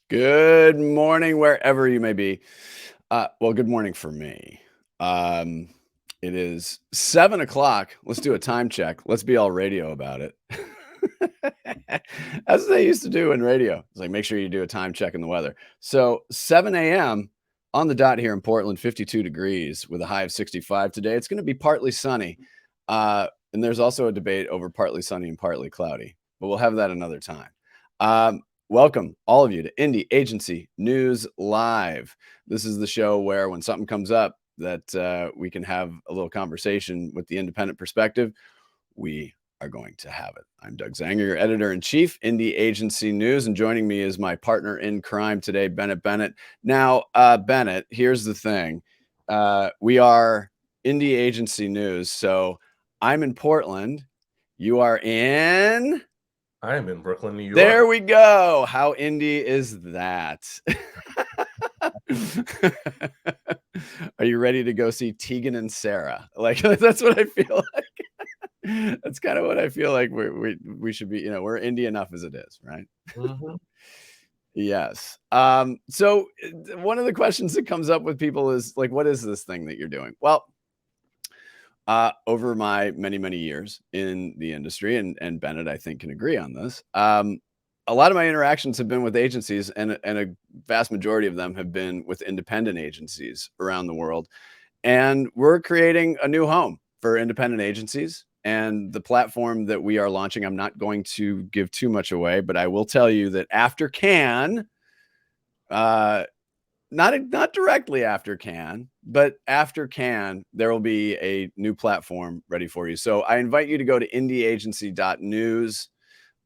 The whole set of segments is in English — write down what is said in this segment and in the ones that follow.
Good morning, wherever you may be. Well, good morning for me. Um, it is 7 o'clock. Let's do a time check. Let's be all radio about it. That's what they used to do in radio. It's like, make sure you do a time check in the weather. So 7 a.m. on the dot here in Portland, 52 degrees with a high of 65 today. It's going to be partly sunny. And there's also a debate over partly sunny and partly cloudy, but we'll have that another time. Welcome, all of you, to Indie Agency News Live. This is the show where when something comes up that we can have a little conversation with the independent perspective, we are going to have it. I'm Doug Zanger, your editor-in-chief, Indie Agency News, and joining me is my partner in crime today, Bennett Bennett. Now, Bennett, here's the thing. We are Indie Agency News, so I'm in Portland. You are in... I'm in Brooklyn, New York. There we go. How indie is that? Are you ready to go see Tegan and Sarah? Like, that's what I feel like. That's kind of what I feel like we should be. We're indie enough as it is, right? Mm-hmm. Yes. So one of the questions that comes up with people is like, what is this thing that you're doing? Well, over my many, many years in the industry, and Bennett, I think, can agree on this. A lot of my interactions have been with agencies, and a vast majority of them have been with independent agencies around the world. And we're creating a new home for independent agencies. And the platform that we are launching, I'm not going to give too much away, but I will tell you that after Cannes, not directly after Cannes, but after Cannes, there will be a new platform ready for you. So I invite you to go to indieagency.news.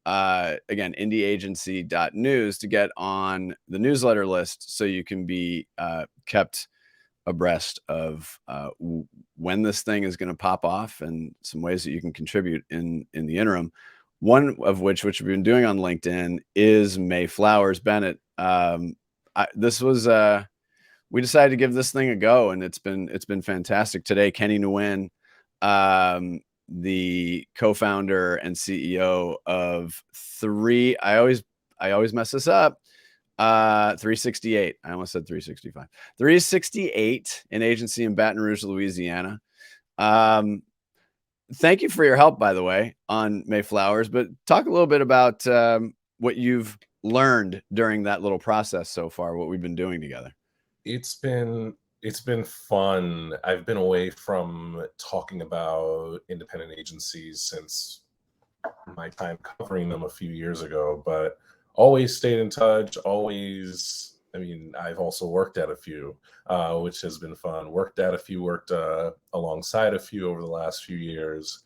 Again, indieagency.news to get on the newsletter list so you can be kept abreast of when this thing is going to pop off and some ways that you can contribute in the interim. One of which we've been doing on LinkedIn is May Flowers. Bennett, we decided to give this thing a go, and it's been fantastic. Today, Kenny Nguyen, the co-founder and CEO of I always mess this up. 368. I almost said 365. 368, an agency in Baton Rouge, Louisiana. Thank you for your help, by the way, on May Flowers, but talk a little bit about what you've learned during that little process so far, what we've been doing together. It's been fun. I've been away from talking about independent agencies since my time covering them a few years ago, but always stayed in touch. I've also worked at a few, which has been fun. Worked alongside a few over the last few years,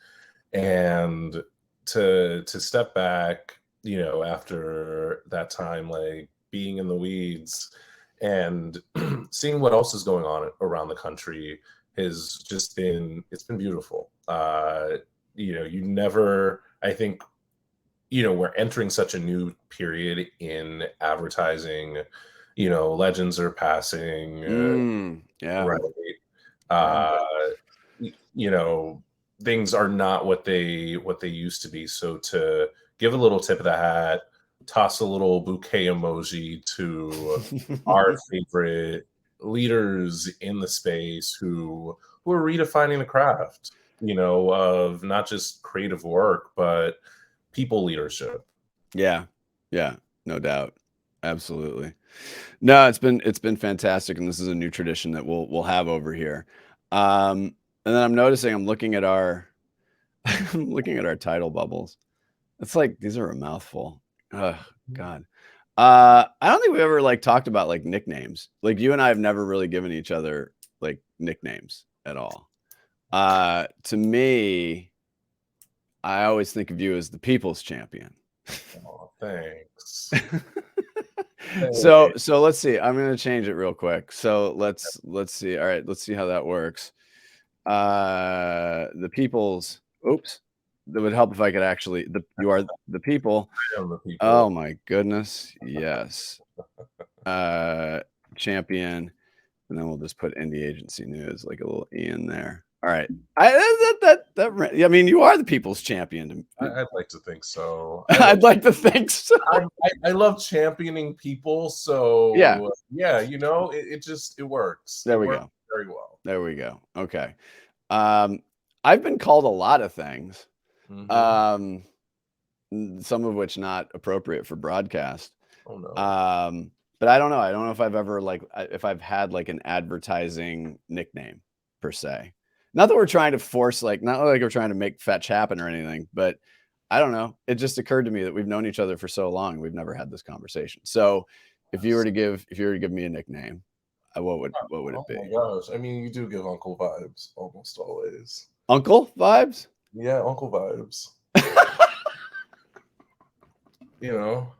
and to step back, after that time, like being in the weeds and seeing what else is going on around the country has just it's been beautiful. I think, we're entering such a new period in advertising. Legends are passing. Yeah. Right. Things are not what they used to be. So to give a little tip of the hat, toss a little bouquet emoji to our favorite leaders in the space who are redefining the craft, of not just creative work, but people leadership. Yeah, no doubt. Absolutely. No, it's been fantastic, and this is a new tradition that we'll have over here. And then I'm noticing I'm looking at our title bubbles. It's like these are a mouthful. Oh God. I don't think we ever talked about nicknames. Like you and I have never really given each other nicknames at all. To me, I always think of you as the people's champion. Oh, thanks. So let's see. I'm going to change it real quick. So let's see. All right, let's see how that works. The people's. Oops. That would help if I could actually. You are the people. I am the people. Oh my goodness. Yes. Champion. And then we'll just put Indie Agency News, like a little E in there. All right. I mean, you are the people's champion. I'd like to think so. I'd like to think so. I love championing people, Yeah. so yeah, it works. There It we works go. very well. There we go. Okay. I've been called a lot of things, Hmm. um, some of which not appropriate for broadcast. Oh no. But I don't know. I don't know if I've ever if I've had like an advertising nickname per se. Not that we're trying to force not like we're trying to make fetch happen or anything, but I don't know. It just occurred to me that we've known each other for so long. We've never had this conversation. So if you were to give me a nickname, what would it Oh my be? gosh. I mean, you do give uncle vibes almost always. Uncle vibes? Yeah, uncle vibes. You know,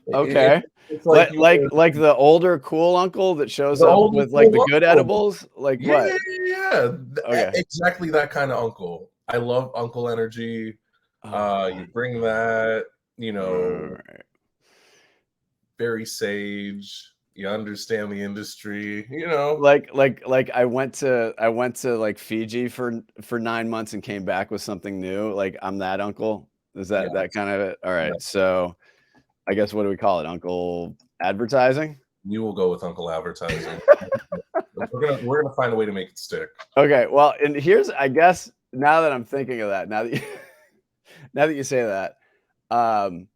it, Okay. it's like you were Like the older cool uncle that shows the up older with like the cool good uncle. edibles? Like Yeah, what? yeah, yeah, yeah. Okay. Exactly that kind of uncle. I love uncle energy. Oh, You man. bring that, All right. very sage. You understand the industry, Like I went to like Fiji for 9 months and came back with something new. Like I'm that uncle. Is that Yes, kind of it? All yeah. right. So I guess what do we call it? Uncle advertising? You will go with uncle advertising. We're gonna find a way to make it stick. Okay. Well, and here's I guess now that I'm thinking of that, now that you now that you say that, um,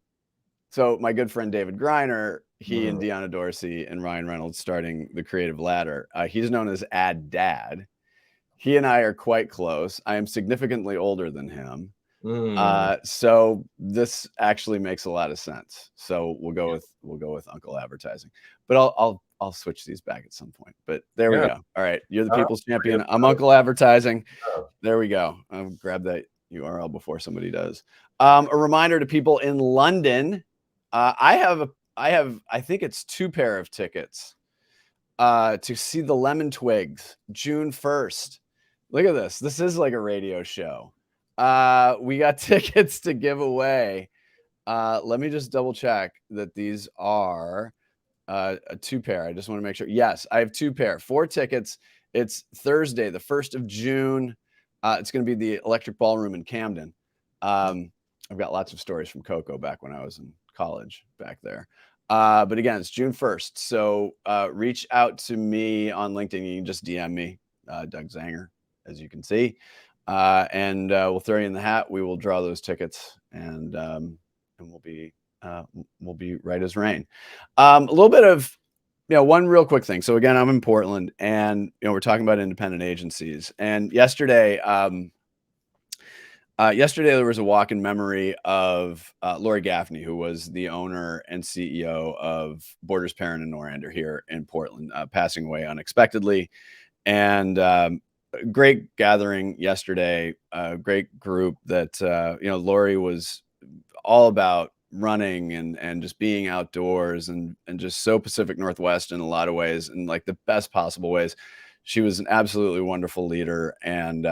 so my good friend David Griner, he and Mm, Deanna Dorsey and Ryan Reynolds starting the Creative Ladder. He's known as Ad Dad. He and I are quite close. I am significantly older than him. mm, So this actually makes a lot of sense. So yeah, we'll go with Uncle Advertising. But I'll switch these back at some point. But there we yeah. go. All right. You're the Uh, people's champion. I'm Uncle Advertising. yeah. There we go. I'll grab that URL before somebody does. A reminder to people in London. I think it's 2 pair of tickets to see the Lemon Twigs June 1st. Look at this. This is like a radio show. We got tickets to give away. Let me just double check that these are a 2 pair. I just want to make sure. Yes, I have 2 pair. 4 tickets. It's Thursday, the 1st of June. It's going to be the Electric Ballroom in Camden. I've got lots of stories from Coco back when I was in college back there. But again, it's June 1st. So reach out to me on LinkedIn. You can just DM me, Doug Zanger, as you can see. And we'll throw you in the hat. We will draw those tickets and we'll be right as rain. A little bit of, one real quick thing. So again, I'm in Portland and, we're talking about independent agencies. And yesterday there was a walk in memory of Lori Gaffney, who was the owner and CEO of Borders Parent and Norander here in Portland, passing away unexpectedly. And great gathering yesterday, great group that, Lori was all about running and just being outdoors and just so Pacific Northwest in a lot of ways, in like the best possible ways. She was an absolutely wonderful leader, and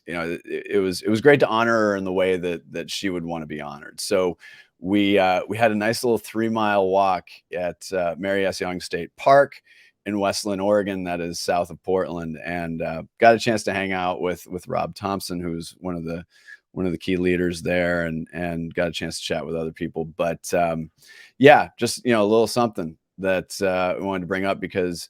it was great to honor her in the way that she would want to be honored. So we had a nice little 3-mile walk at Mary S. Young State Park in Westland, Oregon, that is south of Portland, and got a chance to hang out with Rob Thompson, who's one of the key leaders there, and got a chance to chat with other people. But yeah, just a little something that we wanted to bring up because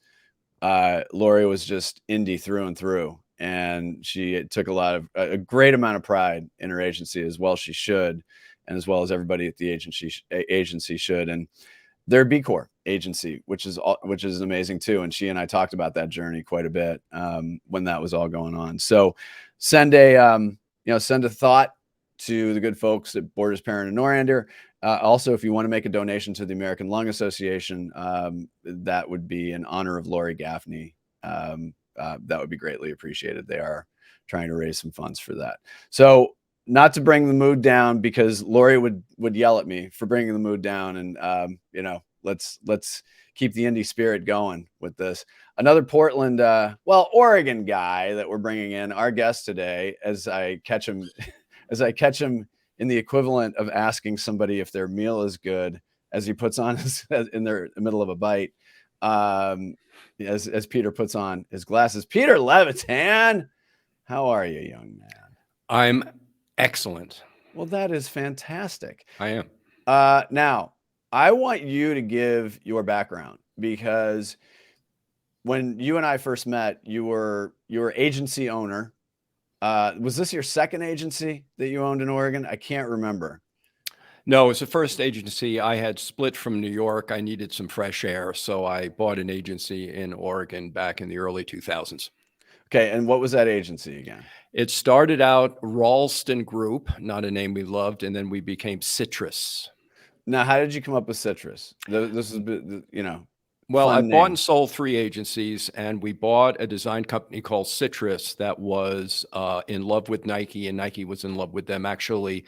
Lori was just indie through and through, and she took a great amount of pride in her agency, as well she should, and as well as everybody at the agency should. And their B Corp agency, which is amazing too. And she and I talked about that journey quite a bit when that was all going on. So send a thought to the good folks at Borders Parent and Norander. Also, if you want to make a donation to the American Lung Association, that would be in honor of Lori Gaffney. That would be greatly appreciated. They are trying to raise some funds for that. So not to bring the mood down, because Lori would yell at me for bringing the mood down, and let's keep the indie spirit going with this. Another Portland, Oregon guy that we're bringing in, our guest today, as I catch him in the equivalent of asking somebody if their meal is good as he puts on in the middle of a bite. as Peter puts on his glasses. Peter Levitan, how are you, young man? I'm excellent. Well, that is fantastic. I am. Now, I want you to give your background, because when you and I first met, you were agency owner. Was this your second agency that you owned in Oregon? I can't remember. No, it was the first agency. I had split from New York. I needed some fresh air, so I bought an agency in Oregon back in the early 2000s. Okay, and what was that agency again? It started out Ralston Group, not a name we loved, and then we became Citrus. Now, how did you come up with Citrus? This is, you know, Well, I fun bought name. and sold 3 agencies, and we bought a design company called Citrus that was in love with Nike, and Nike was in love with them. Actually,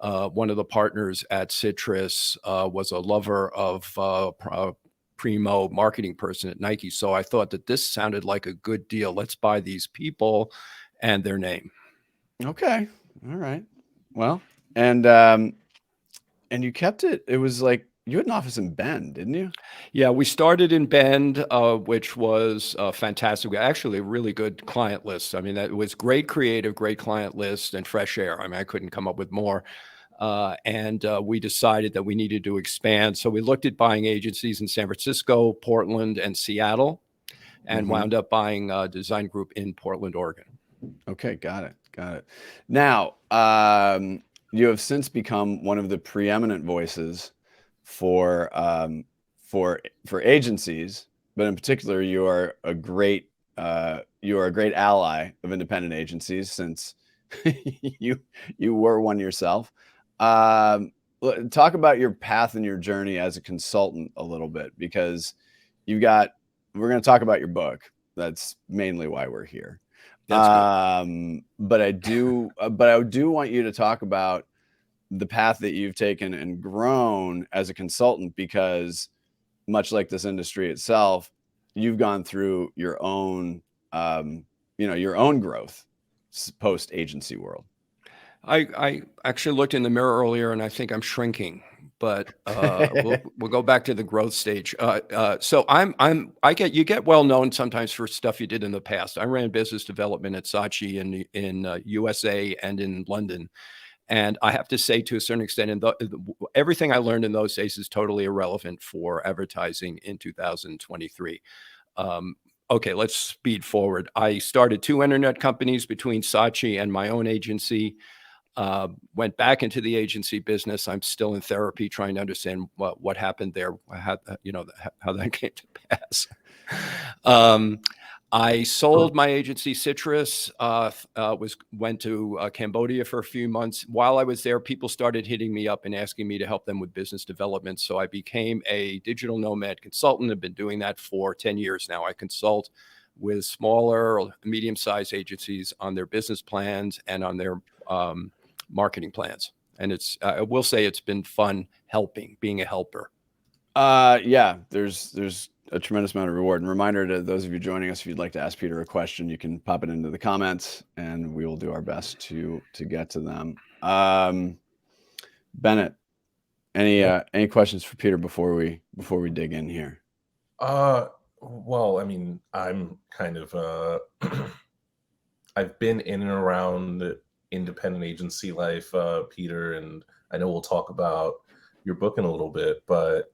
one of the partners at Citrus was a lover of primo marketing person at Nike. So I thought that this sounded like a good deal. Let's buy these people and their name. Okay, all right. Well, and you kept it. It was like you had an office in Bend, didn't you? Yeah, we started in Bend, which was fantastic. Actually, a really good client list. I mean, that was great creative, great client list, and fresh air. I mean, I couldn't come up with more. And we decided that we needed to expand. So we looked at buying agencies in San Francisco, Portland, and Seattle, and wound up buying a design group in Portland, Oregon. Okay, got it. Got it. Now, you have since become one of the preeminent voices for agencies, but in particular, you are a great ally of independent agencies, since you were one yourself. Talk about your path and your journey as a consultant a little bit, because we're going to talk about your book. That's mainly why we're here. That's good. But I do want you to talk about the path that you've taken and grown as a consultant, because much like this industry itself, you've gone through your own, your own growth post agency world. I actually looked in the mirror earlier, and I think I'm shrinking. But we'll go back to the growth stage. So you get well known sometimes for stuff you did in the past. I ran business development at Saatchi in USA and in London, and I have to say, to a certain extent, everything I learned in those days is totally irrelevant for advertising in 2023. Okay, let's speed forward. I started 2 internet companies between Saatchi and my own agency. Went back into the agency business. I'm still in therapy trying to understand what happened there, how that came to pass. I sold my agency Citrus, went to Cambodia for a few months. While I was there, people started hitting me up and asking me to help them with business development. So I became a digital nomad consultant. I've been doing that for 10 years now. I consult with smaller or medium-sized agencies on their business plans and on their marketing plans. And I will say it's been fun being a helper. Yeah, there's a tremendous amount of reward. And reminder to those of you joining us, if you'd like to ask Peter a question, you can pop it into the comments and we will do our best to get to them. Bennett, any questions for Peter before we dig in here? Well, I mean, I'm kind of I've been in and around independent agency life, Peter, and I know we'll talk about your book in a little bit, but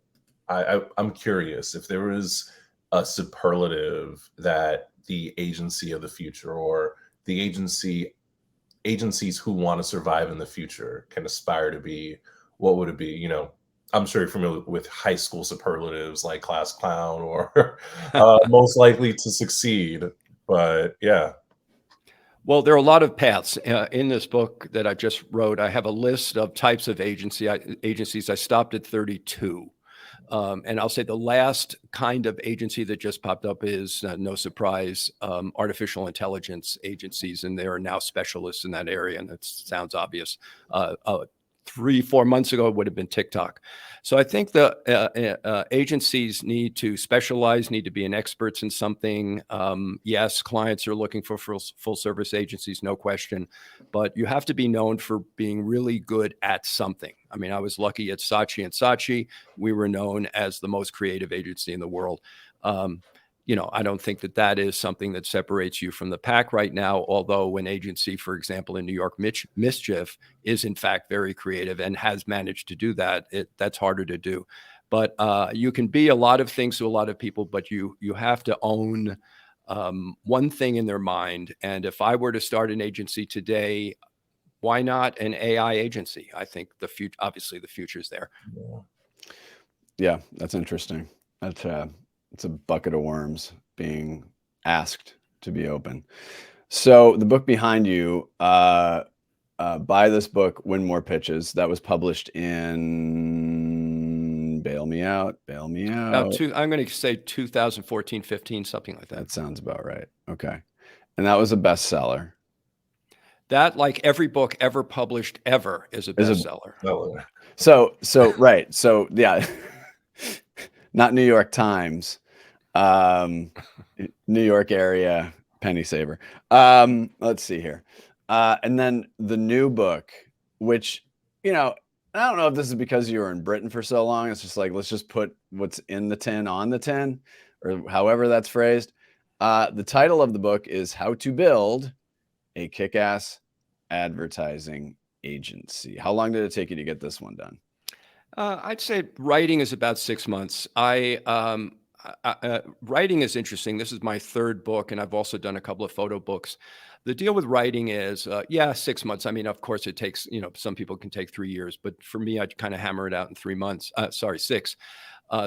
I'm curious if there is a superlative that the agency of the future, or the agencies who want to survive in the future, can aspire to be. What would it be? You know, I'm sure you're familiar with high school superlatives like class clown or most likely to succeed. But yeah. Well, there are a lot of paths in this book that I just wrote. I have a list of types of agencies. I stopped at 32. And I'll say the last kind of agency that just popped up is, no surprise, artificial intelligence agencies. And there are now specialists in that area. And that sounds obvious. 3-4 months ago, it would have been TikTok. So I think the agencies need to specialize, need to be an experts in something. Yes, clients are looking for full service agencies, no question, but you have to be known for being really good at something. I mean, I was lucky at Saatchi & Saatchi. We were known as the most creative agency in the world. I don't think that is something that separates you from the pack right now, although an agency, for example, in New York, Mischief, is in fact very creative and has managed to do that. That's harder to do. But you can be a lot of things to a lot of people, but you have to own one thing in their mind. And if I were to start an agency today, why not an AI agency? I think obviously the future's there. Yeah, that's interesting. It's a bucket of worms being asked to be open. So the book behind you, buy this book, win more pitches. That was published in bail me out. I'm going to say 2014, 15, something like that. That sounds about right. Okay. And that was a bestseller. That, like every book ever published ever, is a bestseller. So right. So yeah, not New York Times. New York area penny saver. Let's see here. And then the new book, which, I don't know if this is because you were in Britain for so long. It's just like, let's just put what's in the tin on the tin, or however that's phrased. The title of the book is How to Build a Kick-Ass Advertising Agency. How long did it take you to get this one done? I'd say writing is about 6 months. Writing is interesting. This is my third book, and I've also done a couple of photo books. The deal with writing is, 6 months. I mean, of course, it takes, some people can take 3 years, but for me, I'd kind of hammer it out in 3 months. 6.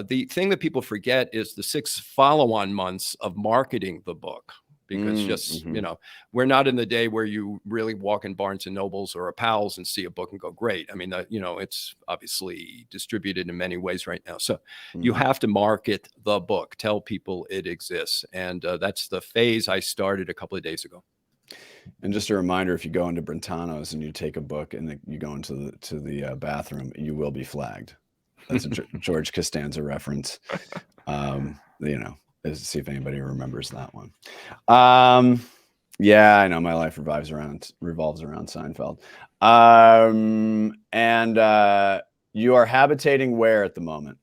The thing that people forget is the 6 follow-on months of marketing the book. Because we're not in the day where you really walk in Barnes and Nobles or a Powell's and see a book and go, great. I mean, it's obviously distributed in many ways right now. So you have to market the book, tell people it exists. And that's the phase I started a couple of days ago. And just a reminder, if you go into Brentano's and you take a book and you go into the bathroom, you will be flagged. That's a George Costanza reference. See if anybody remembers that one. Yeah, I know my life revolves around Seinfeld. And you are habitating where at the moment?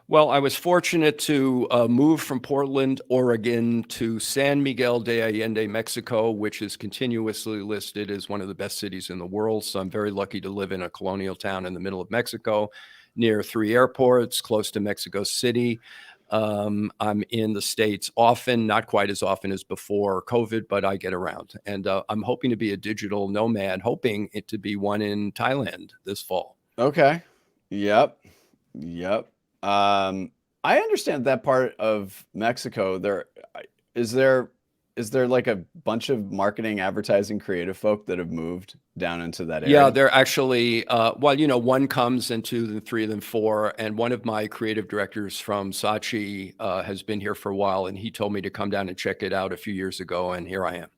Well, I was fortunate to move from Portland, Oregon to San Miguel de Allende, Mexico, which is continuously listed as one of the best cities in the world. So I'm very lucky to live in a colonial town in the middle of Mexico, near 3 airports, close to Mexico City. I'm in the States often, not quite as often as before COVID, but I get around. And I'm hoping to be a digital nomad, hoping it to be one in Thailand this fall. Okay. Yep. I understand that part of Mexico. Is there like a bunch of marketing, advertising, creative folk that have moved down into that area? Yeah, they're actually, one comes and 2, then 3, then 4. And one of my creative directors from Saatchi has been here for a while, and he told me to come down and check it out a few years ago, and here I am.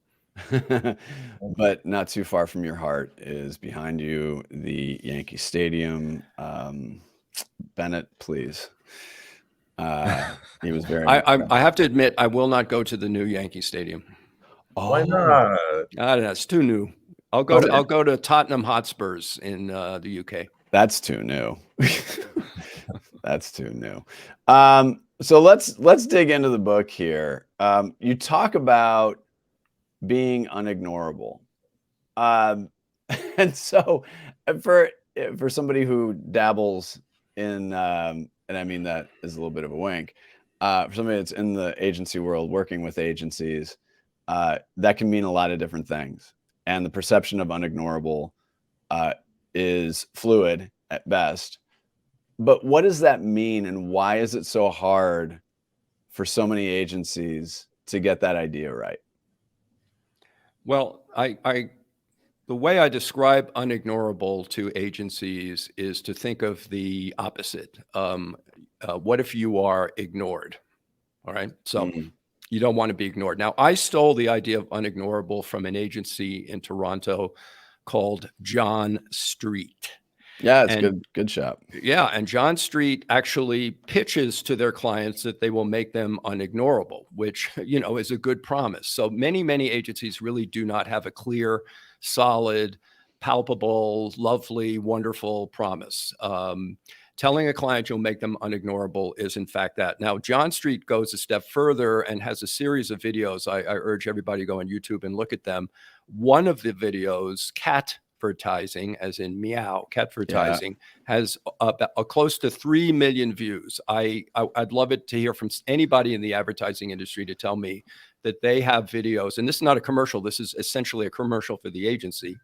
But not too far from your heart is behind you, the Yankee Stadium. Bennett, please. He was very. I have to admit, I will not go to the new Yankee Stadium. Why not? I don't know, it's too new. I'll go to Tottenham Hotspurs in the UK. That's too new. That's too new. So let's dig into the book here. You talk about being unignorable. And so for somebody who dabbles in, and I mean that is a little bit of a wink, for somebody that's in the agency world, working with agencies, that can mean a lot of different things. And the perception of unignorable is fluid at best. But what does that mean, and why is it so hard for so many agencies to get that idea right? Well, the way I describe unignorable to agencies is to think of the opposite. What if you are ignored? All right. So you don't want to be ignored. Now, I stole the idea of unignorable from an agency in Toronto called John Street. Yeah, it's And good shop. yeah, and John Street actually pitches to their clients that they will make them unignorable, which, you know, is a good promise. So many agencies really do not have a clear, solid, palpable, lovely, wonderful promise. Telling a client you'll make them unignorable is in fact that. Now, John Street goes a step further and has a series of videos. I urge everybody to go on YouTube and look at them. One of the videos, catvertising, as in meow, Yeah. catvertising, has close to 3 million views. I'd love it to hear from anybody in the advertising industry to tell me that they have videos. And this is not a commercial. This is essentially a commercial for the agency.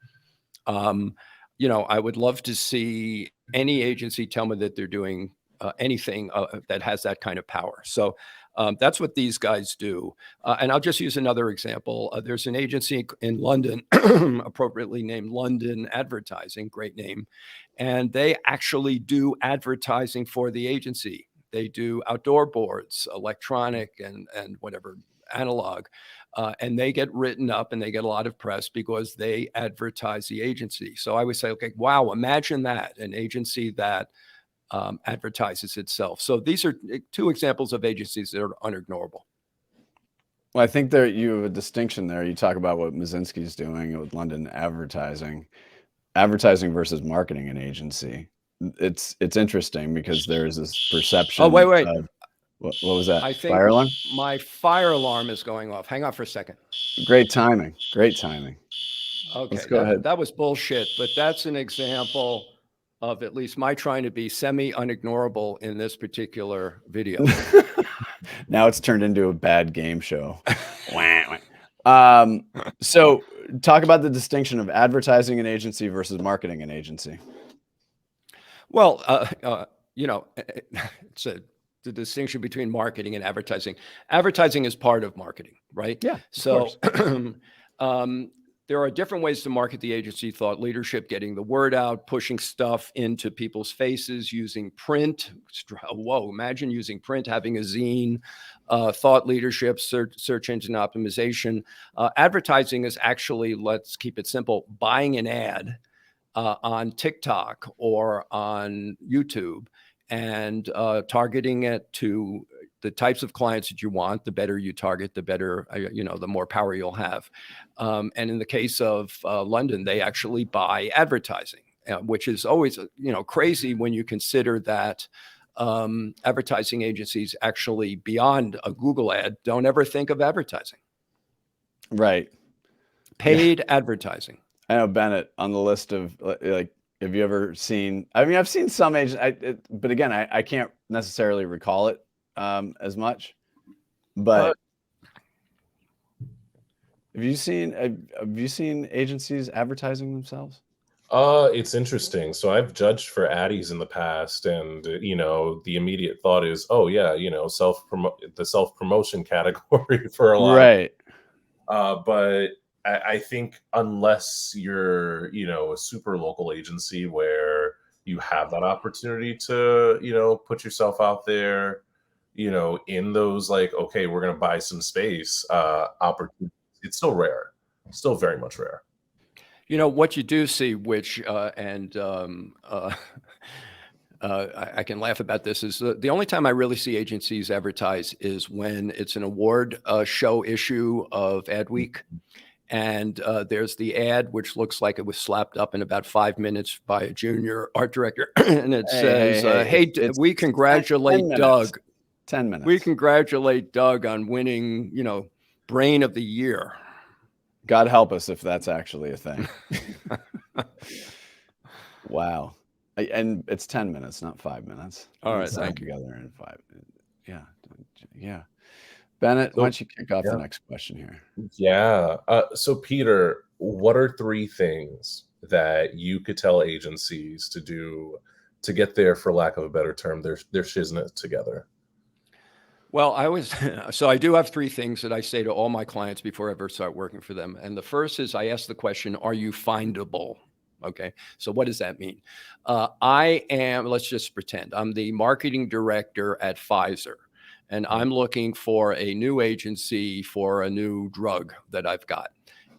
You know, I would love to see any agency tell me that they're doing anything that has that kind of power. So that's what these guys do. And I'll just use another example. There's an agency in London, appropriately named London Advertising, great name. And they actually do advertising for the agency. They do outdoor boards, electronic and whatever, analog. And they get written up and they get a lot of press because they advertise the agency. So I would say, okay, wow, imagine that, an agency that advertises itself. So these are two examples of agencies that are unignorable. Well, I think there you have a distinction there. You talk about what Mazinski's doing with London advertising versus marketing an agency. It's interesting because there's this perception. Oh, wait. Of, what was that? I think Fire alarm? my fire alarm is going off. Hang on for a second. Great timing. Great timing. Okay, Let's go ahead. That was bullshit, but that's an example of at least my trying to be semi-unignorable in this particular video. Now it's turned into a bad game show. So talk about the distinction of advertising an agency versus marketing an agency. Well, you know, it's the distinction between marketing and advertising. Advertising is part of marketing, right? Yeah. So there are different ways to market the agency: thought leadership, getting the word out, pushing stuff into people's faces, using print. Whoa, imagine using print, having a zine, thought leadership, search engine optimization. Advertising is actually, let's keep it simple, buying an ad on TikTok or on YouTube and targeting it to the types of clients that you want. The better you target, the better, you know, the more power you'll have. And in the case of London, they actually buy advertising, which is always, you know, crazy when you consider that advertising agencies actually, beyond a Google ad, don't ever think of advertising. Right. Paid advertising. I know, Bennett, on the list of, like, have you ever seen, I mean, I've seen some agents, but again, I can't necessarily recall it as much, but have you seen agencies advertising themselves? It's interesting. So I've judged for Addies in the past, and you know, the immediate thought is, oh yeah, you know, the self-promotion category for a lot. Right. But I think unless you're, you know, a super local agency where you have that opportunity to, you know, put yourself out there, you know, in those, like, okay, we're going to buy some space opportunities, it's still rare, still very much rare. You know, what you do see, which, I can laugh about this, is the only time I really see agencies advertise is when it's an award show issue of Adweek. And there's the ad, which looks like it was slapped up in about 5 minutes by a junior art director. And it says, hey, we congratulate 10 Doug. 10 minutes. We congratulate Doug on winning, you know, Brain of the Year. God help us if that's actually a thing. Wow. And it's 10 minutes, not 5 minutes. All right, thank you. Together in 5. Yeah. Bennett, why don't you kick off the next question here? Yeah. So Peter, what are 3 things that you could tell agencies to do to get there, for lack of a better term, they're shizzing it together? Well, so I do have 3 things that I say to all my clients before I ever start working for them. And the first is, I ask the question, are you findable? Okay. So what does that mean? Let's just pretend I'm the marketing director at Pfizer, and I'm looking for a new agency for a new drug that I've got.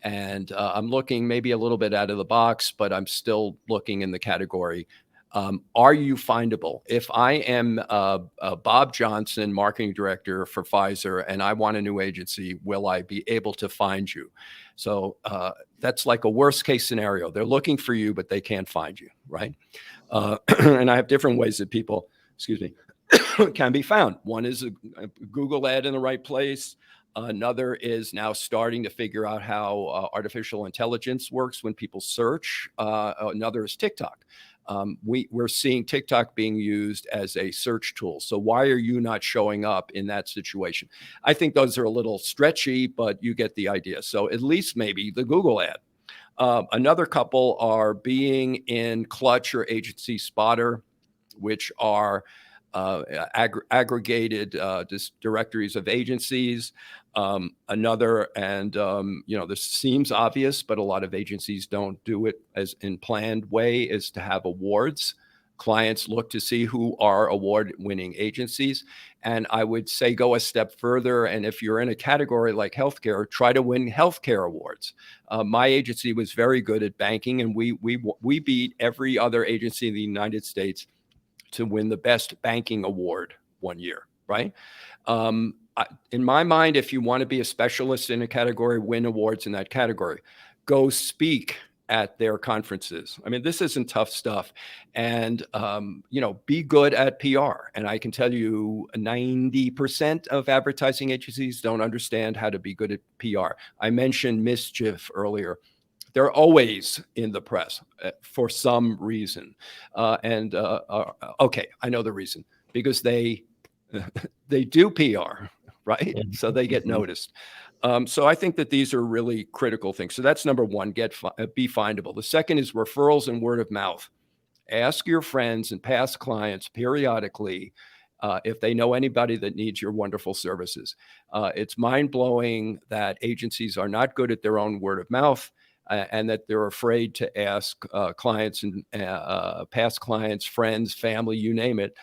And I'm looking maybe a little bit out of the box, but I'm still looking in the category. Are you findable? If I am Bob Johnson, marketing director for Pfizer, and I want a new agency, will I be able to find you? So that's like a worst case scenario. They're looking for you, but they can't find you, right? And I have different ways that people, excuse me, can be found. One is a Google ad in the right place. Another is now starting to figure out how artificial intelligence works when people search. Another is TikTok. We're seeing TikTok being used as a search tool. So why are you not showing up in that situation? I think those are a little stretchy, but you get the idea. So at least maybe the Google ad. Another couple are being in Clutch or Agency Spotter, which are aggregated directories of agencies. Another, and this seems obvious, but a lot of agencies don't do it as in planned way, is to have awards. Clients look to see who are award-winning agencies. And I would say go a step further. And if you're in a category like healthcare, try to win healthcare awards. My agency was very good at banking, and we beat every other agency in the United States to win the best banking award one year, right? In my mind, if you want to be a specialist in a category, win awards in that category, go speak at their conferences. I mean, this isn't tough stuff. And, be good at PR. And I can tell you 90% of advertising agencies don't understand how to be good at PR. I mentioned Mischief earlier. They're always in the press for some reason. Okay, I know the reason. Because they do PR, right? So they get noticed. So I think that these are really critical things. So that's number one, be findable. The second is referrals and word of mouth. Ask your friends and past clients periodically if they know anybody that needs your wonderful services. It's mind-blowing that agencies are not good at their own word of mouth, and that they're afraid to ask clients and past clients, friends, family, you name it,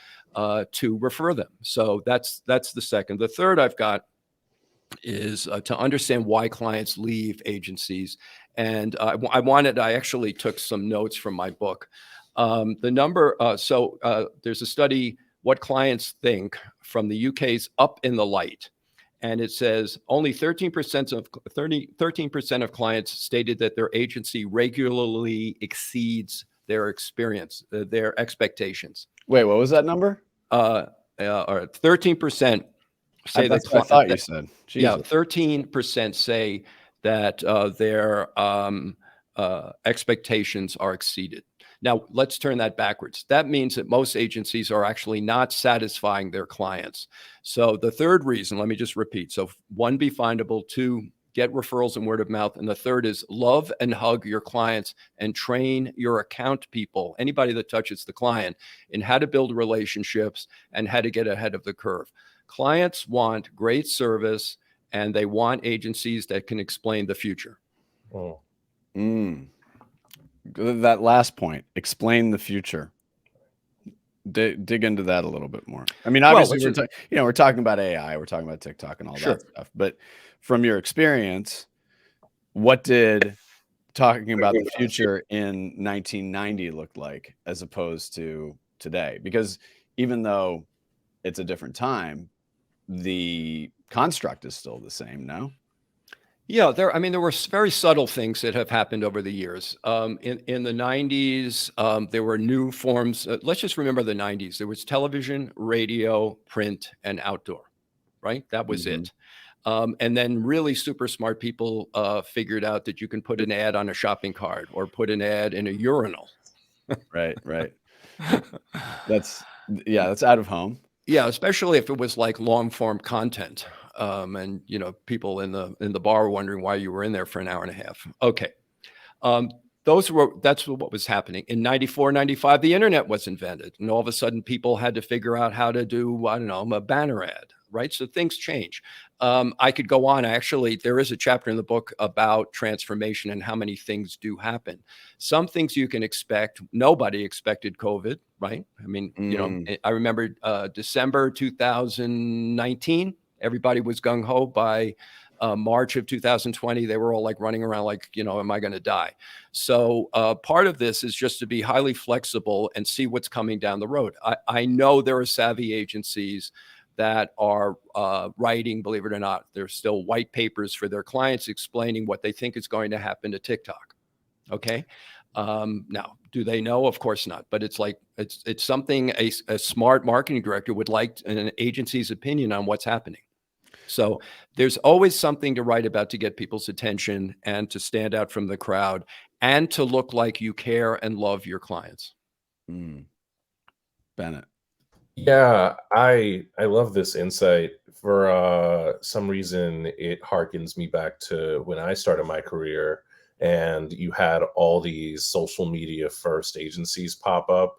to refer them. So that's the second. The third I've got is to understand why clients leave agencies. And I actually took some notes from my book. There's a study, What Clients Think, from the UK's Up in the Light. And it says only 13% of clients stated that their agency regularly exceeds their expectations. Wait, what was that number? Or 13% say That's what I thought you said. Yeah, Jesus. 13% say that their expectations are exceeded. Now, let's turn that backwards. That means that most agencies are actually not satisfying their clients. So the third reason, let me just repeat. So one, be findable. Two, get referrals and word of mouth. And the third is love and hug your clients and train your account people, anybody that touches the client, in how to build relationships and how to get ahead of the curve. Clients want great service, and they want agencies that can explain the future. Oh. That last point, explain the future. Dig into that a little bit more. I mean, obviously, we're talking about AI, we're talking about TikTok and all that stuff. But from your experience, what did talking about the future in 1990 look like as opposed to today? Because even though it's a different time, the construct is still the same, no? Yeah, there were very subtle things that have happened over the years. In the 90s, there were new forms. Let's just remember the 90s. There was television, radio, print, and outdoor, right? That was it. And then really super smart people figured out that you can put an ad on a shopping cart or put an ad in a urinal. Right. That's out of home. Yeah, especially if it was like long form content. And people in the bar were wondering why you were in there for an hour and a half. Okay. That's what was happening. In 94, 95, the internet was invented. And all of a sudden people had to figure out how to do, a banner ad, right? So things change. I could go on. There is a chapter in the book about transformation and how many things do happen. Some things you can expect. Nobody expected COVID, right? I mean, I remember December 2019, everybody was gung-ho by March of 2020, they were all like running around like, am I going to die? So part of this is just to be highly flexible and see what's coming down the road. I know there are savvy agencies that are writing, believe it or not, there's still white papers for their clients explaining what they think is going to happen to TikTok. Okay. Now, do they know? Of course not. But it's like it's something a smart marketing director would like an agency's opinion on what's happening. So there's always something to write about to get people's attention and to stand out from the crowd and to look like you care and love your clients. Bennett. Yeah, I love this insight. For some reason, it harkens me back to when I started my career, and you had all these social media first agencies pop up,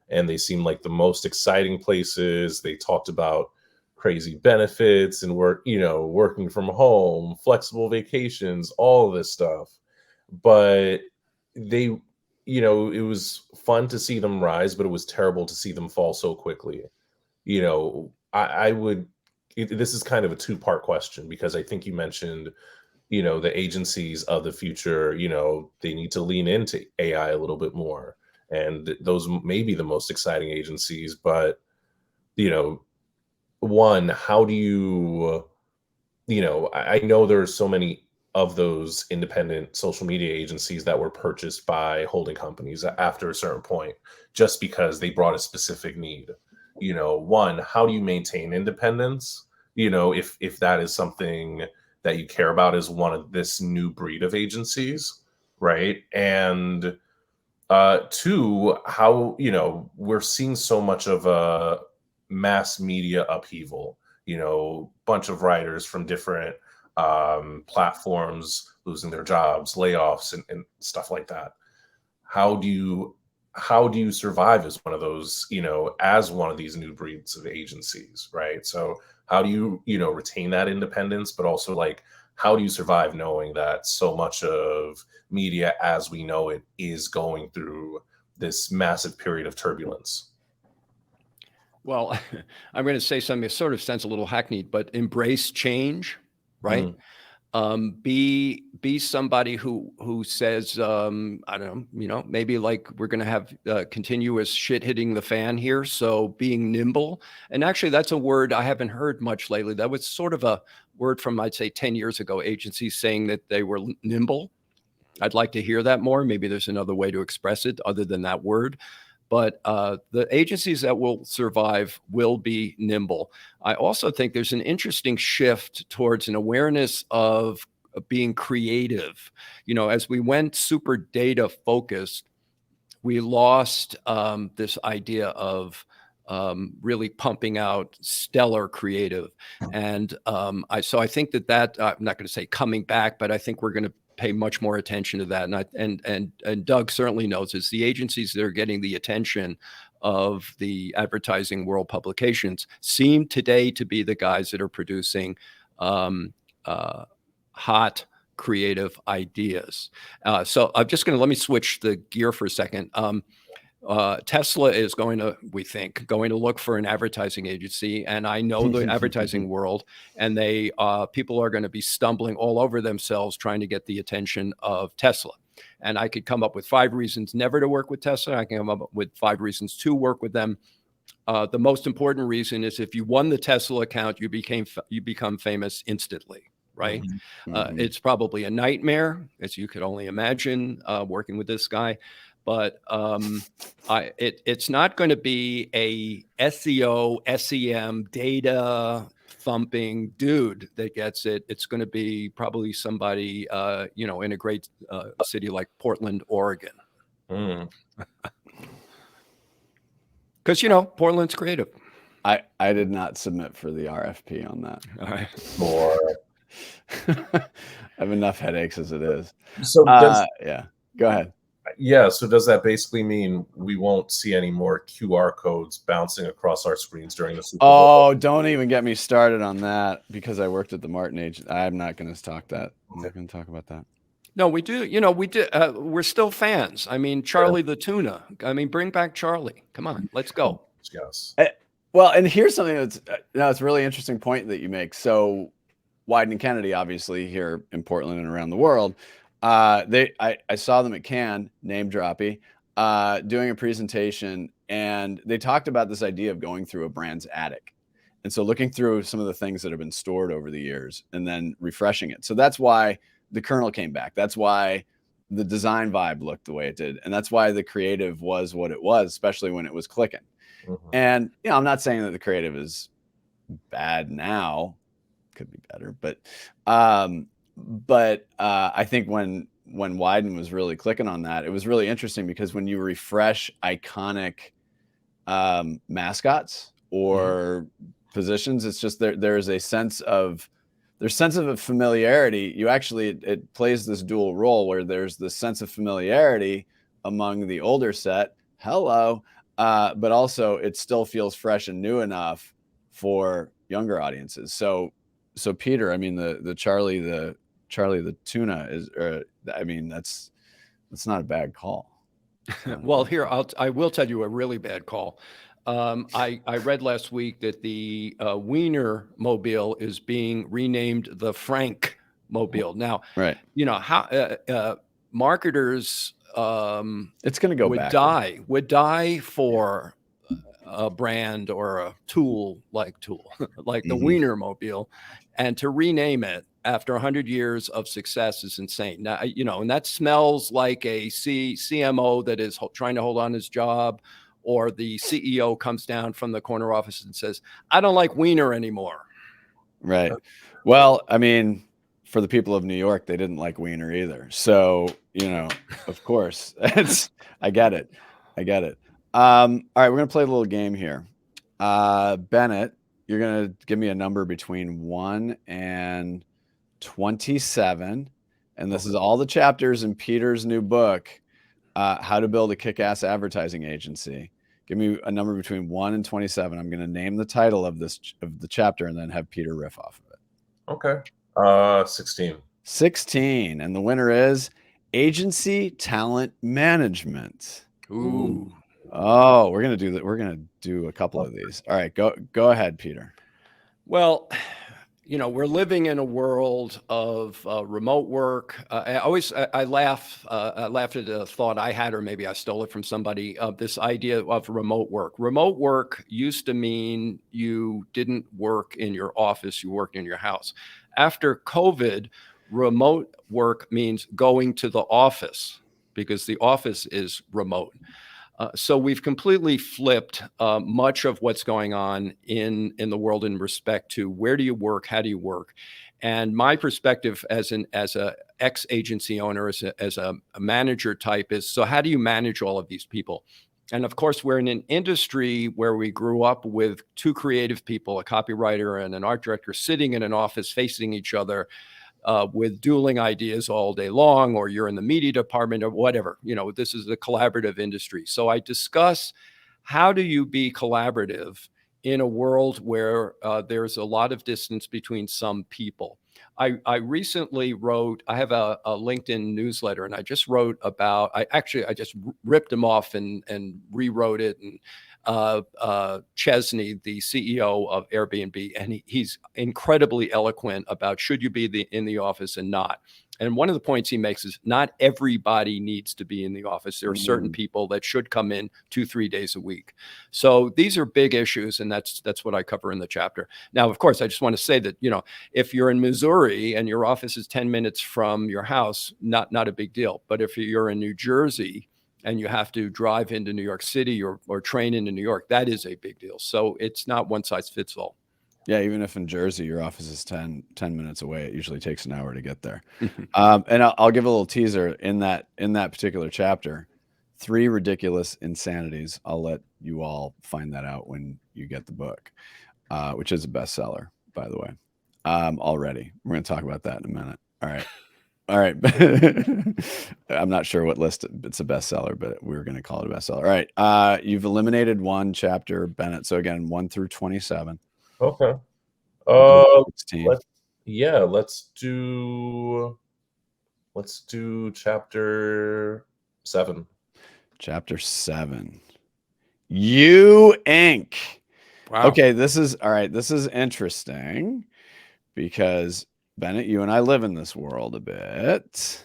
and they seemed like the most exciting places. They talked about crazy benefits and working from home, flexible vacations, all of this stuff. But they, it was fun to see them rise, but it was terrible to see them fall so quickly. I would, this is kind of a two-part question, because I think you mentioned, the agencies of the future, they need to lean into AI a little bit more. And those may be the most exciting agencies, but, one, how do I know there's so many of those independent social media agencies that were purchased by holding companies after a certain point, just because they brought a specific need. One, how do you maintain independence? If that is something that you care about as one of this new breed of agencies, right? And two, how, we're seeing so much of a mass media upheaval, bunch of writers from different platforms losing their jobs, layoffs, and stuff like that. How do you survive as one of those, as one of these new breeds of agencies, right? So how do you, retain that independence, but also, like, how do you survive knowing that so much of media as we know it is going through this massive period of turbulence? Well, I'm going to say something that sort of sounds a little hackneyed, but embrace change, right? Be somebody who says, I don't know, maybe like we're going to have continuous shit hitting the fan here. So being nimble, and actually that's a word I haven't heard much lately. That was sort of a word from, I'd say 10 years ago, agencies saying that they were nimble. I'd like to hear that more. Maybe there's another way to express it other than that word. But the agencies that will survive will be nimble. I also think there's an interesting shift towards an awareness of being creative. As we went super data focused, we lost this idea of really pumping out stellar creative. And so I think that I'm not going to say coming back, but I think we're going to pay much more attention to that. And Doug certainly knows it's the agencies that are getting the attention of the advertising world publications seem today to be the guys that are producing hot creative ideas. So I'm just going to let me switch the gear for a second. Tesla is we think, going to look for an advertising agency. And I know the advertising world, and people are going to be stumbling all over themselves trying to get the attention of Tesla. And I could come up with 5 reasons never to work with Tesla. I can come up with 5 reasons to work with them. The most important reason is if you won the Tesla account, you become famous instantly. Right. It's probably a nightmare, as you could only imagine, working with this guy. But it's not going to be a SEO, SEM, data thumping dude that gets it. It's going to be probably somebody, in a great city like Portland, Oregon. Because, Portland's creative. I did not submit for the RFP on that. All right. I have enough headaches as it is. So yeah, go ahead. Yeah, so does that basically mean we won't see any more QR codes bouncing across our screens during the Super Bowl? Oh, don't even get me started on that, because I worked at the Martin Agency. I'm not going to talk that. I'm not going to talk about that. No, we do. We're still fans. I mean, Charlie the tuna. I mean, bring back Charlie. Come on, let's go. Yes. Well, and here's something it's a really interesting point that you make. So Wieden and Kennedy, obviously here in Portland and around the world. I saw them at Cannes, name droppy, doing a presentation, and they talked about this idea of going through a brand's attic. And so looking through some of the things that have been stored over the years and then refreshing it. So that's why the kernel came back. That's why the design vibe looked the way it did. And that's why the creative was what it was, especially when it was clicking. Mhm. And, I'm not saying that the creative is bad now, could be better, but I think when Wieden was really clicking on that, it was really interesting because when you refresh iconic mascots or positions, it's just there's a sense of a familiarity. You actually, it plays this dual role where there's this sense of familiarity among the older set, but also it still feels fresh and new enough for younger audiences. So Peter, I mean, the Charlie the tuna is, I mean, that's not a bad call. Well, here I will tell you a really bad call. I read last week that the Wiener Mobile is being renamed the Frank Mobile. Now, Right. how marketers It's going to go back. would die for a brand or a tool like the Wiener Mobile, and to rename it after 100 years of success is insane. Now, and that smells like a CMO that is trying to hold on his job, or the CEO comes down from the corner office and says, I don't like Wiener anymore. Right. Well, I mean, for the people of New York, they didn't like Wiener either. So, of course, I get it. All right, we're going to play a little game here. Bennett, you're going to give me a number between 1 and 27. And this is all the chapters in Peter's new book, How to Build a Kick-Ass Advertising Agency. Give me a number between 1 and 27. I'm going to name the title of the chapter and then have Peter riff off of it. Okay. 16. 16. And the winner is Agency Talent Management. Ooh. Oh, we're going to do that. We're going to do a couple of these. All right, go ahead, Peter. Well, we're living in a world of remote work. I laughed at a thought I had, or maybe I stole it from somebody, of this idea of remote work. Remote work used to mean you didn't work in your office, you worked in your house. After COVID, remote work means going to the office, because the office is remote. So we've completely flipped much of what's going on in the world in respect to where do you work, how do you work, and my perspective as a ex-agency owner, as a manager type, is, so how do you manage all of these people? And of course, we're in an industry where we grew up with two creative people, a copywriter and an art director, sitting in an office facing each other, with dueling ideas all day long, or you're in the media department or whatever. This is a collaborative industry. So I discuss, how do you be collaborative in a world where there's a lot of distance between some people? I recently wrote, I have a LinkedIn newsletter, and I just wrote about, I just ripped them off and rewrote it. And Chesney, the CEO of Airbnb, and he's incredibly eloquent about should you be in the office and not. And one of the points he makes is not everybody needs to be in the office. There are certain people that should come in 2-3 days a week. So these are big issues, and that's what I cover in the chapter. Now, of course, I just want to say that, if you're in Missouri and your office is 10 minutes from your house, not a big deal. But if you're in New Jersey and you have to drive into New York City or train into New York, that is a big deal. So it's not one size fits all. Yeah, even if in Jersey your office is 10 minutes away, it usually takes an hour to get there. And I'll give a little teaser in that particular chapter, 3 ridiculous insanities. I'll let you all find that out when you get the book, which is a bestseller, by the way. Already, we're going to talk about that in a minute. All right. I'm not sure what list it's a bestseller, but we're going to call it a bestseller. All right. You've eliminated one chapter, Bennett. So again, 1 through 27. Okay. 16. Let's do chapter 7. Chapter 7. You Inc. Wow. Okay, this is all right. This is interesting because Bennett, you and I live in this world a bit.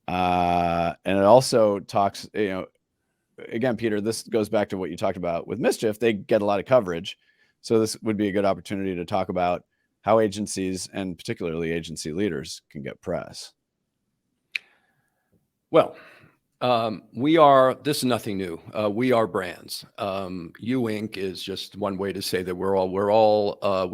And it also talks, again, Peter, this goes back to what you talked about with Mischief. They get a lot of coverage. So this would be a good opportunity to talk about how agencies and particularly agency leaders can get press. Well, this is nothing new. We are brands. You Inc. is just one way to say that we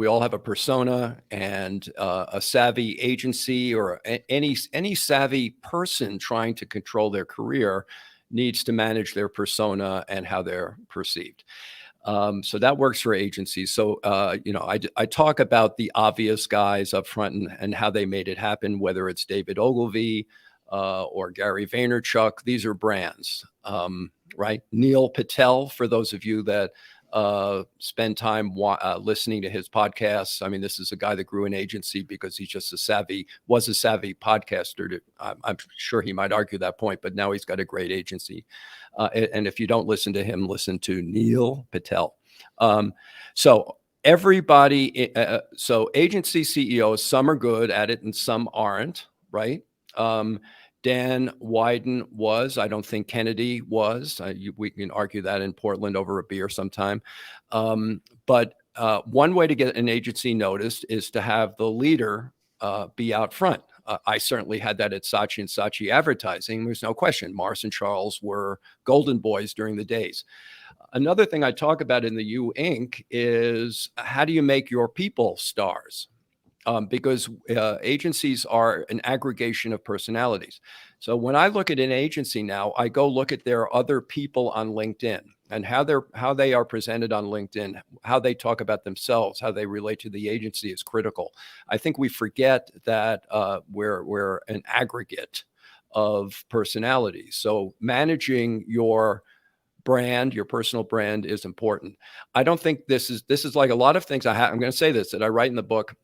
all have a persona, and a savvy agency or any savvy person trying to control their career needs to manage their persona and how they're perceived. So that works for agencies. So, I talk about the obvious guys up front and how they made it happen, whether it's David Ogilvy, or Gary Vaynerchuk. These are brands, right? Neil Patel, for those of you that spend time listening to his podcasts. I mean, this is a guy that grew an agency because he's just was a savvy podcaster. I'm sure he might argue that point, but now he's got a great agency. And if you don't listen to him, listen to Neil Patel. So everybody, so agency CEOs, some are good at it and some aren't, right? Dan Wyden was. I don't think Kennedy was. We can argue that in Portland over a beer sometime. But one way to get an agency noticed is to have the leader be out front. I certainly had that at Saatchi and Saatchi Advertising. There's no question. Morris and Charles were golden boys during the days. Another thing I talk about in the U Inc. is how do you make your people stars? Because agencies are an aggregation of personalities. So when I look at an agency now, I go look at their other people on LinkedIn and how they are presented on LinkedIn, how they talk about themselves, how they relate to the agency is critical. I think we forget that we're an aggregate of personalities. So managing your brand, your personal brand, is important. I don't think this is like a lot of things I'm going to say this that I write in the book.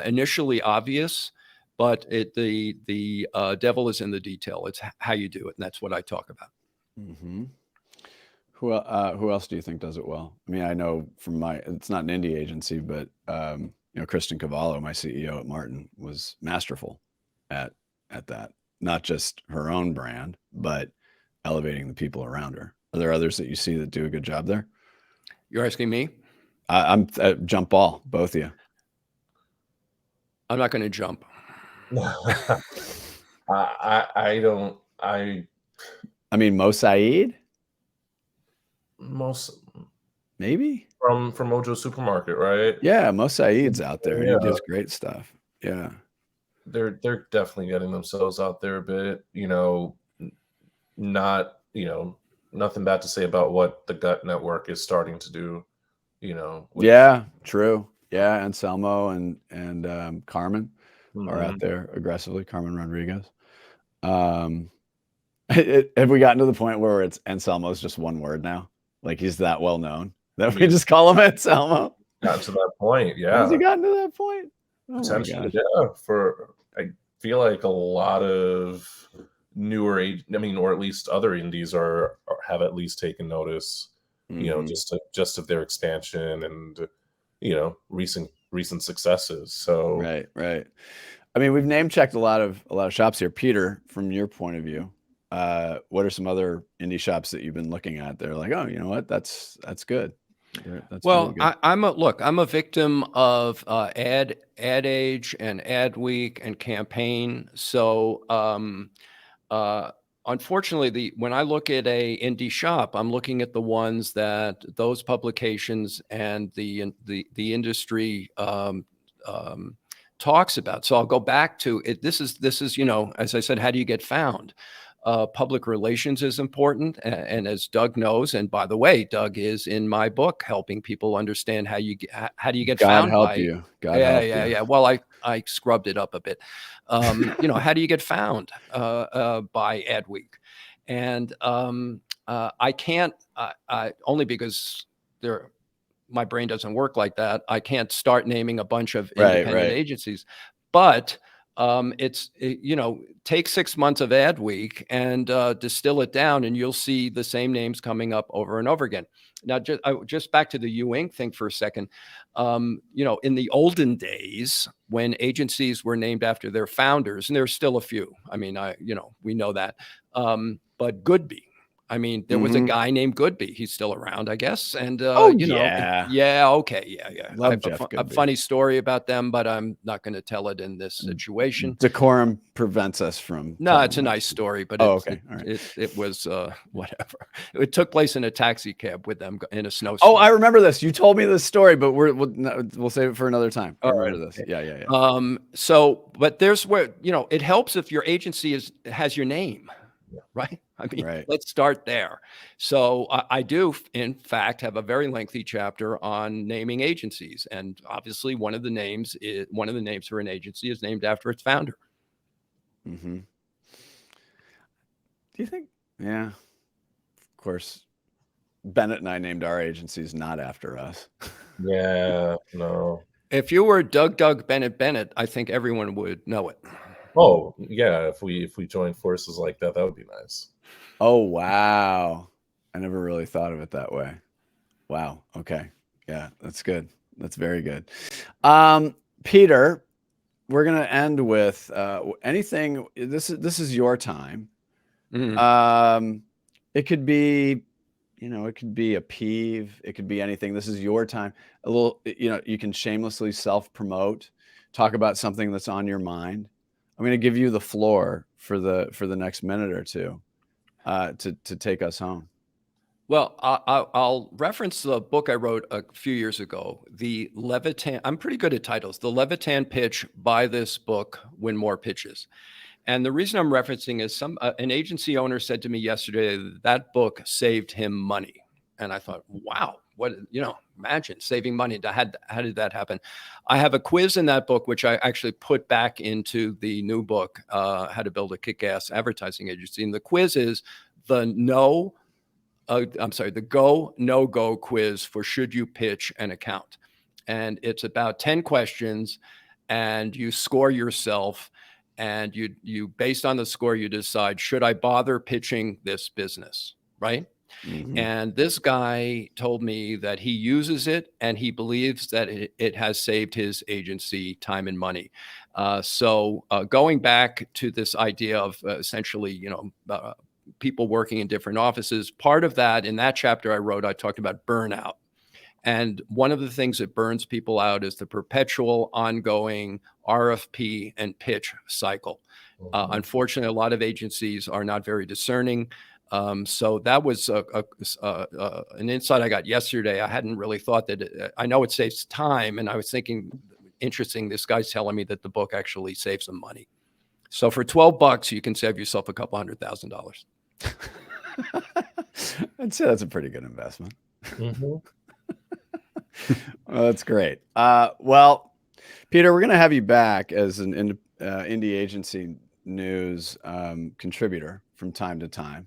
Initially obvious, but the devil is in the detail. It's how you do it, and that's what I talk about. Mm-hmm. Who else do you think does it well? I mean, I know it's not an indie agency, but Kristen Cavallo, my CEO at Martin, was masterful at that. Not just her own brand, but elevating the people around her. Are there others that you see that do a good job there? You're asking me? I'm jump ball, both of you. I'm not going to jump. I don't. I mean, Mo Saeed? Maybe from Mojo Supermarket, right? Yeah, Mo Saeed's out there. Yeah. He does great stuff. Yeah, they're definitely getting themselves out there a bit. Not nothing bad to say about what the Gut Network is starting to do. Yeah, true. Yeah, Anselmo and Carmen are out there aggressively. Carmen Rodriguez. Have we gotten to the point where it's Anselmo's just one word now? Like he's that well known that we just call him Anselmo? Gotten to that point, yeah. Has he gotten to that point? Oh potentially, yeah. I feel like a lot of newer, or at least other indies have at least taken notice. Just of their expansion and recent successes. So right. I mean, we've name checked a lot of shops here. Peter, from your point of view, what are some other indie shops that you've been looking at? They're like, oh, you know what? That's good. That's well, really good. I'm a victim of Ad Age and Ad Week and Campaign. So unfortunately, when I look at a indie shop, I'm looking at the ones that those publications and the industry talks about. So I'll go back to it. This is as I said, how do you get found? Public relations is important, and as Doug knows, and by the way, Doug is in my book helping people understand how do you get found. God help you. Yeah. Well, I scrubbed it up a bit. How do you get found by Adweek? And I can't only because my brain doesn't work like that. I can't start naming a bunch of independent agencies, but take 6 months of Adweek and distill it down, and you'll see the same names coming up over and over again. Now, just back to the U Inc. thing for a second. In the olden days when agencies were named after their founders, and there's still a few. I mean, we know that. But Goodby. I mean, there was a guy named Goodby. He's still around, I guess. And, yeah. yeah. Okay. Yeah. Love I have Jeff a Goodby. funny story about them, but I'm not going to tell it in this situation. Decorum prevents us from. No, it's a nice story, but okay. All right. it was whatever. It took place in a taxi cab with them in a snowstorm. Oh, I remember this. You told me this story, but we'll save it for another time. I remember this. Yeah. But there's where, it helps if your agency has your name, right? I mean, Let's start there. So I do, in fact, have a very lengthy chapter on naming agencies. And obviously one of the names for an agency is named after its founder. Mm-hmm. Do you think? Yeah. Of course, Bennett and I named our agencies not after us. Yeah, no. If you were Doug Bennett, I think everyone would know it. Oh, yeah. If we join forces like that, that would be nice. Oh, wow. I never really thought of it that way. Wow. Okay. Yeah, that's good. That's very good. Peter, we're going to end with anything. This is your time. Mm-hmm. It could be, it could be a peeve. It could be anything. This is your time. A little, you can shamelessly self-promote, talk about something that's on your mind. I'm going to give you the floor for the next minute or two to take us home. Well, I'll reference the book I wrote a few years ago, the Levitan. I'm pretty good at titles. The Levitan pitch, buy this book, win more pitches. And the reason I'm referencing is an agency owner said to me yesterday that book saved him money. And I thought, wow, imagine saving money. How did that happen? I have a quiz in that book, which I actually put back into the new book, How to Build a Kick-Ass Advertising Agency. And the quiz is the go, no go quiz for should you pitch an account. And it's about 10 questions and you score yourself. And you based on the score, you decide, should I bother pitching this business, right? Mm-hmm. And this guy told me that he uses it and he believes that it has saved his agency time and money. So going back to this idea of essentially, people working in different offices, part of that in that chapter I wrote, I talked about burnout. And one of the things that burns people out is the perpetual ongoing RFP and pitch cycle. Unfortunately, a lot of agencies are not very discerning. So that was an insight I got yesterday. I hadn't really thought that I know it saves time. And I was thinking, interesting, this guy's telling me that the book actually saves them money. So for $12, you can save yourself a couple $100,000. I'd say that's a pretty good investment. Mm-hmm. Well, that's great. Well, Peter, we're going to have you back as an indie agency news contributor from time to time.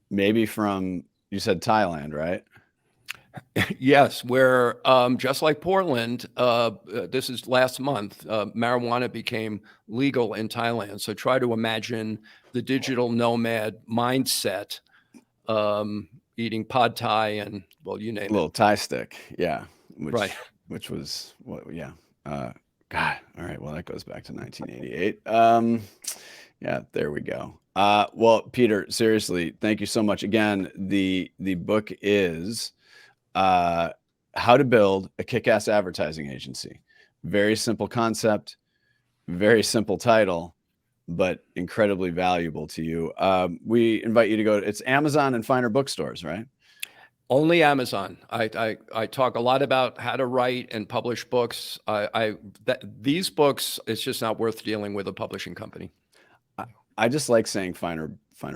Maybe from, you said Thailand, right? Yes, where just like Portland, this is last month, marijuana became legal in Thailand. So try to imagine the digital nomad mindset, eating pad thai and, well, you name it. A little Thai stick, yeah. Right. Which was, yeah. God, all right, well, that goes back to 1988. Yeah, there we go. Well, Peter, seriously, thank you so much. Again, the book is How to Build a Kick-Ass Advertising Agency. Very simple concept, very simple title, but incredibly valuable to you. We invite you to go. It's Amazon and finer bookstores, right? Only Amazon. I talk a lot about how to write and publish books. These books, it's just not worth dealing with a publishing company. I just like saying finer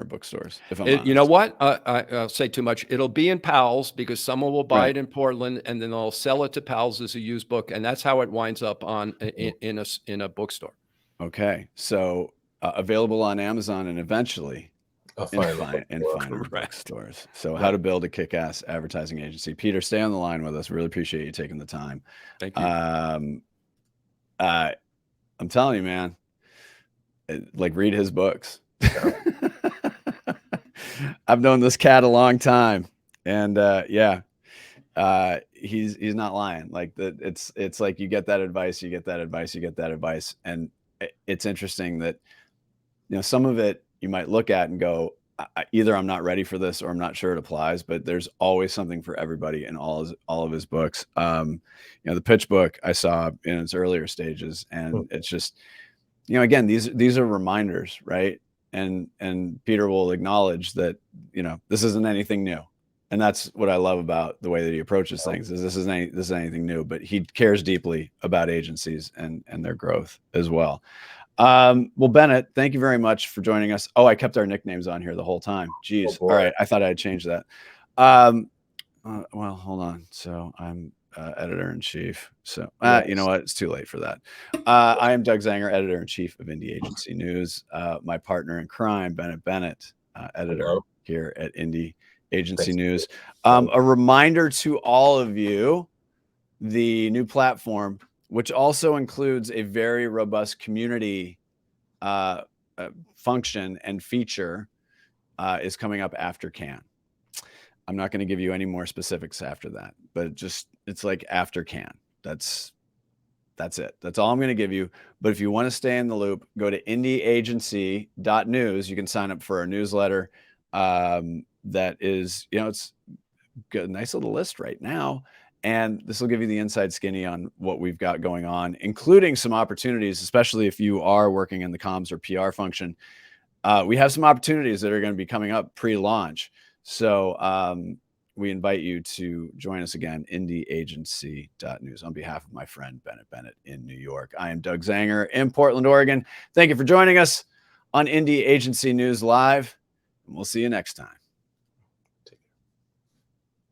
bookstores. If I'm honest. You know what? I'll say too much. It'll be in Powell's because someone will buy it in Portland, and then they'll sell it to Powell's as a used book, and that's how it winds up in a bookstore. Okay, so available on Amazon and eventually in finer bookstores. So How to Build a Kick-Ass Advertising Agency. Peter, stay on the line with us. Really appreciate you taking the time. Thank you. I'm telling you, man, like read his books. I've known this cat a long time, and he's not lying. Like it's like you get that advice, and it's interesting that some of it you might look at and go, either I'm not ready for this or I'm not sure it applies. But there's always something for everybody in all of his books. The pitch book I saw in its earlier stages, and it's just again these are reminders, right? And Peter will acknowledge that this isn't anything new. And that's what I love about the way that he approaches things, is this isn't anything new, but he cares deeply about agencies and their growth as well. Well, Bennett, thank you very much for joining us. Oh, I kept our nicknames on here the whole time. Jeez. All right. I thought I had changed that. Well, hold on. So I'm editor-in-chief. So you know what? It's too late for that. I am Doug Zanger, editor-in-chief of Indie Agency News. My partner in crime, Bennett, editor here at Indie Agency News. A reminder to all of you, the new platform, which also includes a very robust community function and feature, is coming up after Cannes. I'm not going to give you any more specifics after that, but it's like after Cannes. That's it. That's all I'm going to give you. But if you want to stay in the loop, go to indieagency.news. You can sign up for our newsletter. That is, it's got a nice little list right now. And this will give you the inside skinny on what we've got going on, including some opportunities, especially if you are working in the comms or PR function. We have some opportunities that are going to be coming up pre-launch. So we invite you to join us again, indieagency.news, on behalf of my friend Bennett in New York. I am Doug Zanger in Portland, Oregon. Thank you for joining us on Indie Agency News Live. And we'll see you next time.